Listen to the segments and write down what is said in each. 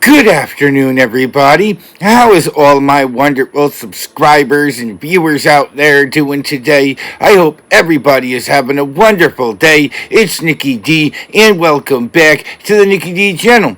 Good afternoon, everybody. How is all my wonderful subscribers and viewers out there doing today? I hope everybody is having a wonderful day. It's Nikki D, and welcome back to the Nikki D channel.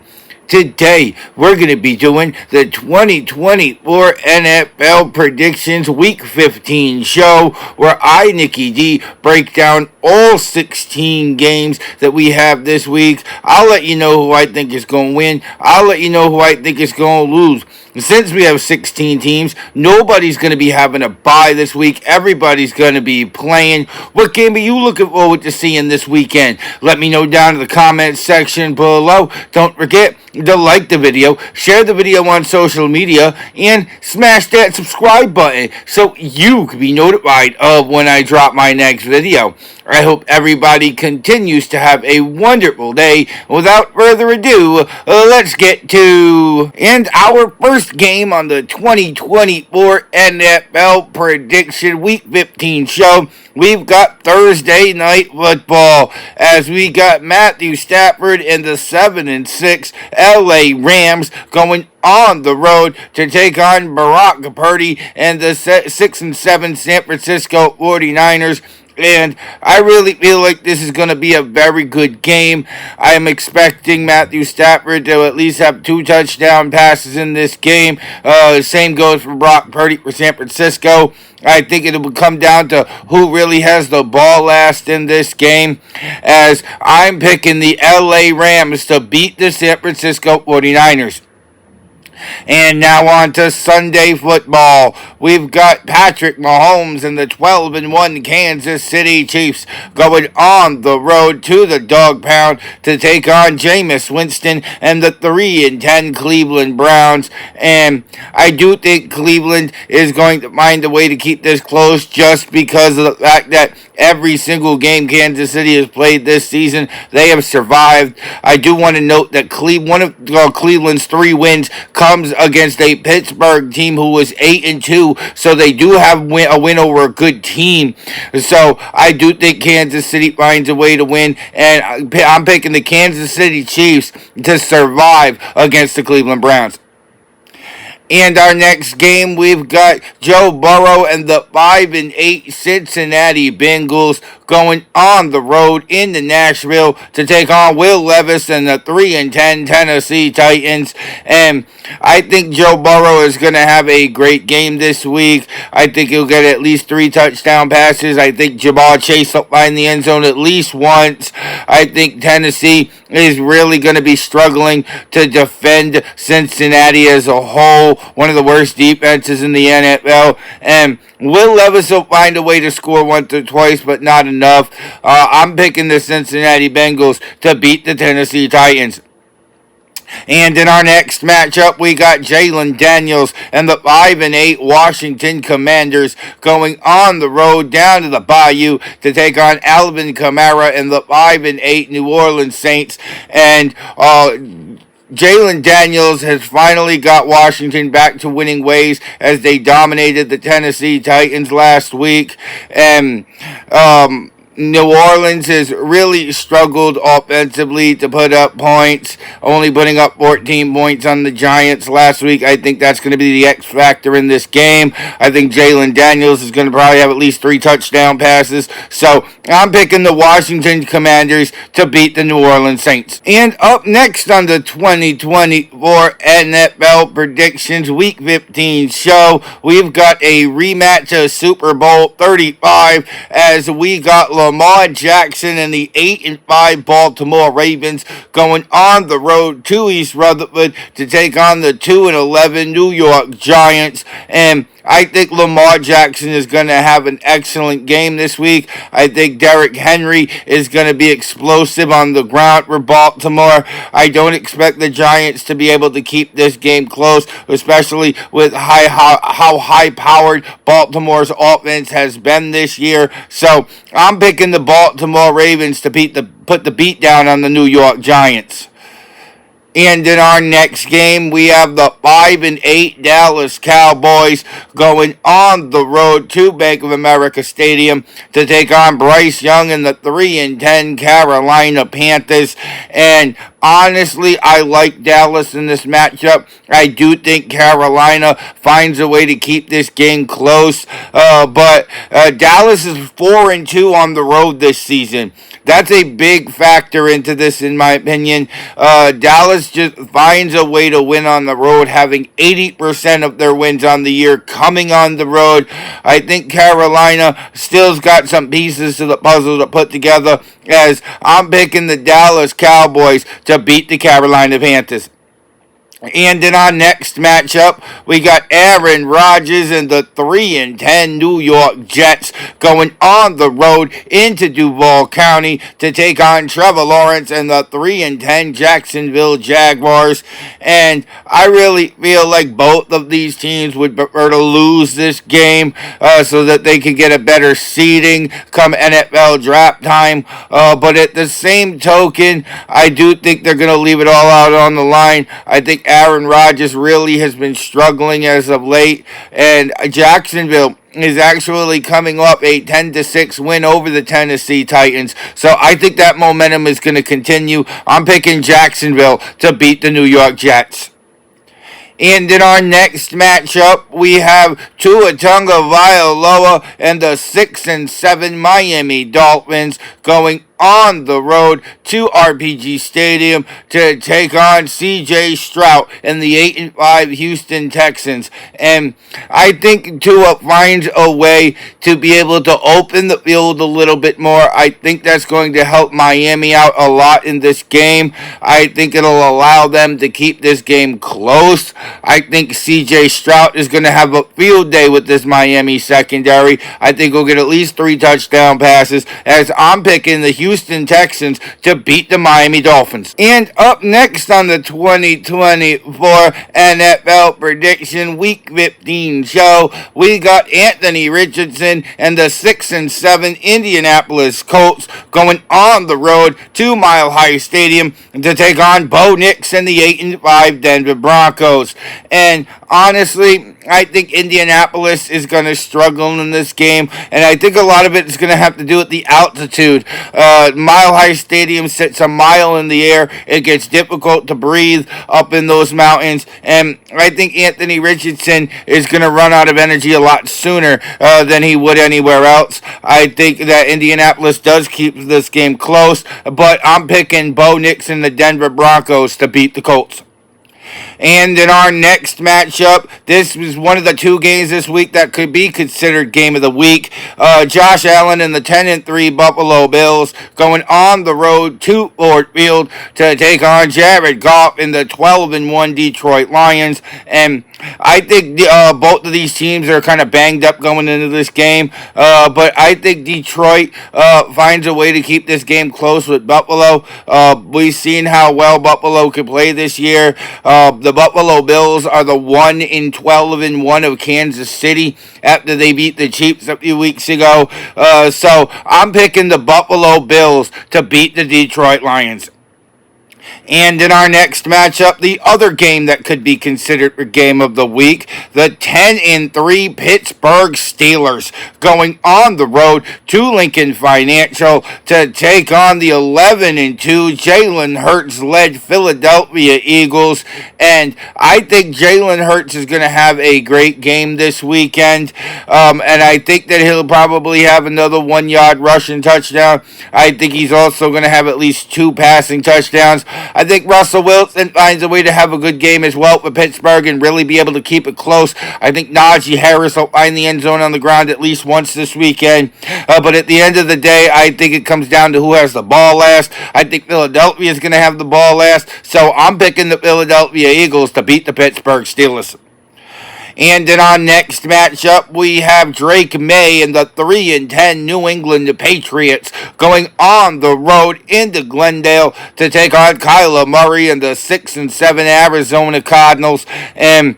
Today, we're going to be doing the 2024 NFL Predictions Week 15 show, where I, Nikki D, break down all 16 games that we have this week. I'll let you know who I think is going to win. I'll let you know who I think is going to lose. Since we have 16 teams, nobody's going to be having a bye this week. Everybody's going to be playing. What game are you looking forward to seeing this weekend? Let me know down in the comments section below. Don't forget to like the video, share the video on social media, and smash that subscribe button so you can be notified of when I drop my next video. I hope everybody continues to have a wonderful day. Without further ado, let's get to our first game on the 2024 NFL Prediction Week 15 show. We've got Thursday Night Football as we got Matthew Stafford and the 7-6 LA Rams going on the road to take on Brock Purdy and the 6-7 San Francisco 49ers. And I really feel like this is going to be a very good game. I am expecting Matthew Stafford to at least have 2 touchdown passes in this game. Same goes for Brock Purdy for San Francisco. I think it will come down to who really has the ball last in this game, as I'm picking the LA Rams to beat the San Francisco 49ers. And now on to Sunday football. We've got Patrick Mahomes and the 12-1 Kansas City Chiefs going on the road to the Dog Pound to take on Jameis Winston and the 3-10 Cleveland Browns. And I do think Cleveland is going to find a way to keep this close just because of the fact that every single game Kansas City has played this season, they have survived. I do want to note that one of Cleveland's 3 wins comes against a Pittsburgh team who was 8-2, so they do have a win over a good team. So I do think Kansas City finds a way to win, and I'm picking the Kansas City Chiefs to survive against the Cleveland Browns. And our next game, we've got Joe Burrow and the 5-8 Cincinnati Bengals going on the road into Nashville to take on Will Levis and the 3-10 Tennessee Titans. And I think Joe Burrow is going to have a great game this week. I think he'll get at least 3 touchdown passes. I think Ja'Marr Chase will find the end zone at least once. I think Tennessee is really going to be struggling to defend Cincinnati as a whole. One of the worst defenses in the NFL. And Will Levis will find a way to score once or twice, but not enough. I'm picking the Cincinnati Bengals to beat the Tennessee Titans. And in our next matchup, we got Jalen Daniels and the 5-8 Washington Commanders going on the road down to the Bayou to take on Alvin Kamara and the 5-8 New Orleans Saints. And Jalen Daniels has finally got Washington back to winning ways as they dominated the Tennessee Titans last week. And New Orleans has really struggled offensively to put up points, only putting up 14 points on the Giants last week. I think that's going to be the X factor in this game. I think Jalen Daniels is going to probably have at least 3 touchdown passes. So I'm picking the Washington Commanders to beat the New Orleans Saints. And up next on the 2024 NFL Predictions Week 15 show, we've got a rematch of Super Bowl 35 as we got Lamar Jackson and the 8-5 Baltimore Ravens going on the road to East Rutherford to take on the 2-11 New York Giants. And I think Lamar Jackson is going to have an excellent game this week. I think Derrick Henry is going to be explosive on the ground for Baltimore. I don't expect the Giants to be able to keep this game close, especially with how high-powered Baltimore's offense has been this year. So I'm picking the Baltimore Ravens to put the beat down on the New York Giants. And in our next game, we have the 5-8 Dallas Cowboys going on the road to Bank of America Stadium to take on Bryce Young and the 3-10 Carolina Panthers. And honestly, I like Dallas in this matchup. I do think Carolina finds a way to keep this game close, but Dallas is 4-2 on the road this season. That's a big factor into this, in my opinion. Dallas just finds a way to win on the road, having 80% of their wins on the year coming on the road. I think Carolina still's got some pieces to the puzzle to put together, as I'm picking the Dallas Cowboys to beat the Carolina Panthers. And in our next matchup, we got Aaron Rodgers and the 3-10 New York Jets going on the road into Duval County to take on Trevor Lawrence and the 3-10 Jacksonville Jaguars. And I really feel like both of these teams would prefer to lose this game so that they can get a better seeding come NFL draft time. But at the same token, I do think they're going to leave it all out on the line. I think Aaron Rodgers really has been struggling as of late, and Jacksonville is actually coming off a 10-6 win over the Tennessee Titans. So I think that momentum is going to continue. I'm picking Jacksonville to beat the New York Jets. And in our next matchup, we have Tua Tagovailoa and the 6-7 Miami Dolphins going on the road to RPG Stadium to take on CJ Stroud and the 8-5 Houston Texans. And I think Tua finds a way to be able to open the field a little bit more. I think that's going to help Miami out a lot in this game. I think it'll allow them to keep this game close. I think CJ Stroud is going to have a field day with this Miami secondary. I think we'll get at least 3 touchdown passes, as I'm picking the Houston Texans to beat the Miami Dolphins. And up next on the 2024 NFL Prediction Week 15 show, we got Anthony Richardson and the 6-7 Indianapolis Colts going on the road to Mile High Stadium to take on Bo Nix and the 8-5 Denver Broncos. And honestly, I think Indianapolis is going to struggle in this game, and I think a lot of it is going to have to do with the altitude. Mile High Stadium sits a mile in the air. It gets difficult to breathe up in those mountains, and I think Anthony Richardson is going to run out of energy a lot sooner than he would anywhere else. I think that Indianapolis does keep this game close, but I'm picking Bo Nix and the Denver Broncos to beat the Colts. And in our next matchup, this was one of the 2 games this week that could be considered game of the week. Josh Allen and the 10-3 Buffalo Bills going on the road to Ford Field to take on Jared Goff and the 12-1 Detroit Lions. And I think both of these teams are kind of banged up going into this game, but I think Detroit finds a way to keep this game close with Buffalo. We've seen how well Buffalo could play this year. The Buffalo Bills are the 1-12-1 of Kansas City after they beat the Chiefs a few weeks ago. So I'm picking the Buffalo Bills to beat the Detroit Lions. And in our next matchup, the other game that could be considered a game of the week, the 10-3 Pittsburgh Steelers going on the road to Lincoln Financial to take on the 11-2 Jalen Hurts-led Philadelphia Eagles. And I think Jalen Hurts is going to have a great game this weekend. And I think that he'll probably have another 1-yard rushing touchdown. I think he's also going to have at least 2 passing touchdowns. I think Russell Wilson finds a way to have a good game as well for Pittsburgh and really be able to keep it close. I think Najee Harris will find the end zone on the ground at least once this weekend. But at the end of the day, I think it comes down to who has the ball last. I think Philadelphia is going to have the ball last. So I'm picking the Philadelphia Eagles to beat the Pittsburgh Steelers. And in our next matchup, we have Drake May and the 3-10 New England Patriots going on the road into Glendale to take on Kyler Murray and the 6-7 Arizona Cardinals. And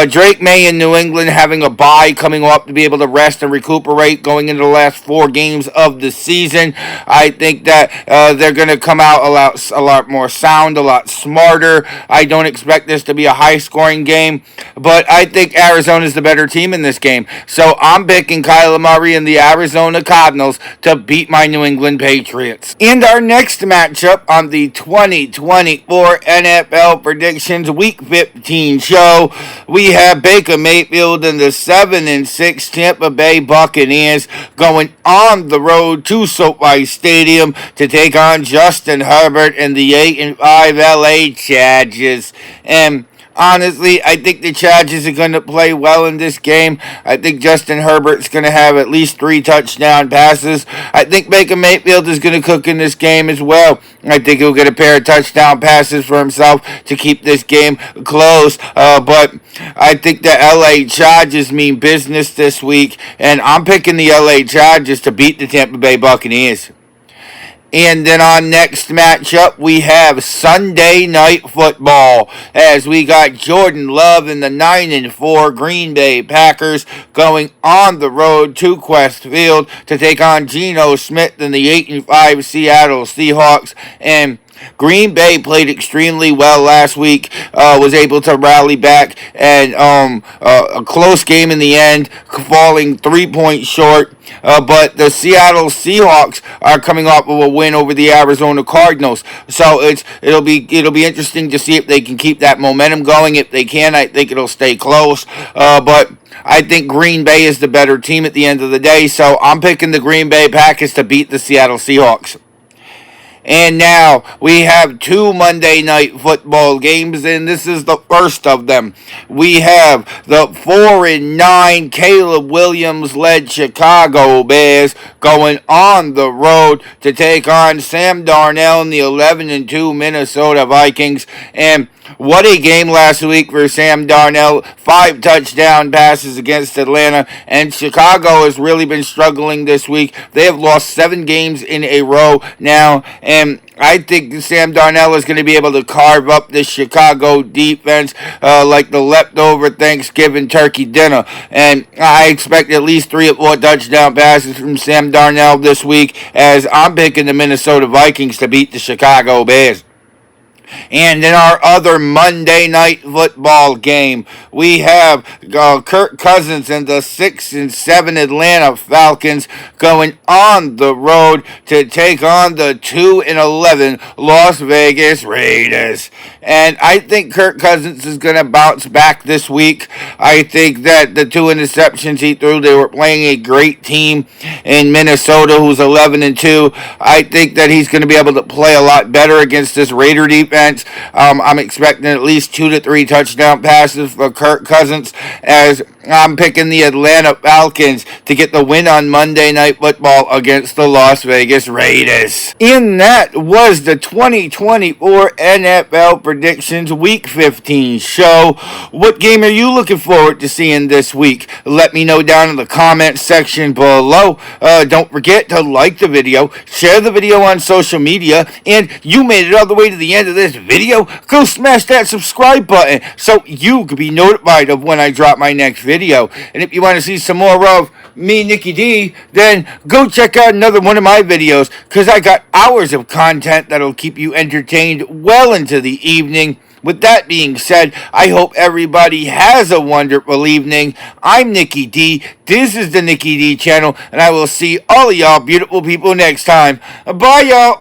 Drake May in New England having a bye coming off to be able to rest and recuperate going into the last 4 games of the season. I think that they're going to come out a lot more sound, a lot smarter. I don't expect this to be a high-scoring game, but I think Arizona's the better team in this game. So I'm picking Kyler Murray and the Arizona Cardinals to beat my New England Patriots. And our next matchup on the 2024 NFL Predictions Week 15 show, we have Baker Mayfield and the 7-6 Tampa Bay Buccaneers going on the road to SoFi Stadium to take on Justin Herbert and the 8-5 LA Chargers. And honestly, I think the Chargers are going to play well in this game. I think Justin Herbert's going to have at least 3 touchdown passes. I think Baker Mayfield is going to cook in this game as well. I think he'll get a pair of touchdown passes for himself to keep this game close. But I think the LA Chargers mean business this week, and I'm picking the LA Chargers to beat the Tampa Bay Buccaneers. And then our next matchup, we have Sunday Night Football, as we got Jordan Love and the 9-4 Green Bay Packers going on the road to Quest Field to take on Geno Smith and the 8-5 Seattle Seahawks. And Green Bay played extremely well last week, was able to rally back, and a close game in the end, falling 3 points short. But the Seattle Seahawks are coming off of a win over the Arizona Cardinals, so it'll be interesting to see if they can keep that momentum going. If they can, I think it'll stay close. But I think Green Bay is the better team at the end of the day, so I'm picking the Green Bay Packers to beat the Seattle Seahawks. And now we have 2 Monday Night Football games, and this is the first of them. We have the 4-9 Caleb Williams-led Chicago Bears going on the road to take on Sam Darnold and the 11-2 Minnesota Vikings. And what a game last week for Sam Darnold. 5 touchdown passes against Atlanta, and Chicago has really been struggling this week. They have lost 7 games in a row now, and I think Sam Darnold is going to be able to carve up this Chicago defense like the leftover Thanksgiving turkey dinner. And I expect at least 3 or 4 touchdown passes from Sam Darnold this week, as I'm picking the Minnesota Vikings to beat the Chicago Bears. And in our other Monday Night Football game, we have Kirk Cousins and the 6-7 Atlanta Falcons going on the road to take on the 2-11 Las Vegas Raiders. And I think Kirk Cousins is going to bounce back this week. I think that the 2 interceptions he threw, they were playing a great team in Minnesota, who's 11-2. I think that he's going to be able to play a lot better against this Raider defense. I'm expecting at least 2 to 3 touchdown passes for Kirk Cousins, as I'm picking the Atlanta Falcons to get the win on Monday Night Football against the Las Vegas Raiders. And that was the 2024 NFL Predictions Week 15 show. What game are you looking forward to seeing this week? Let me know down in the comments section below. Don't forget to like the video, share the video on social media, and you made it all the way to the end of this video, go smash that subscribe button so you can be notified of when I drop my next video. And if you want to see some more of me, Nicky D, then go check out another one of my videos, because I got hours of content that'll keep you entertained well into the evening. With that being said, I hope everybody has a wonderful evening. I'm Nicky D. This is the Nicky D channel, and I will see all of y'all beautiful people next time. Bye, y'all.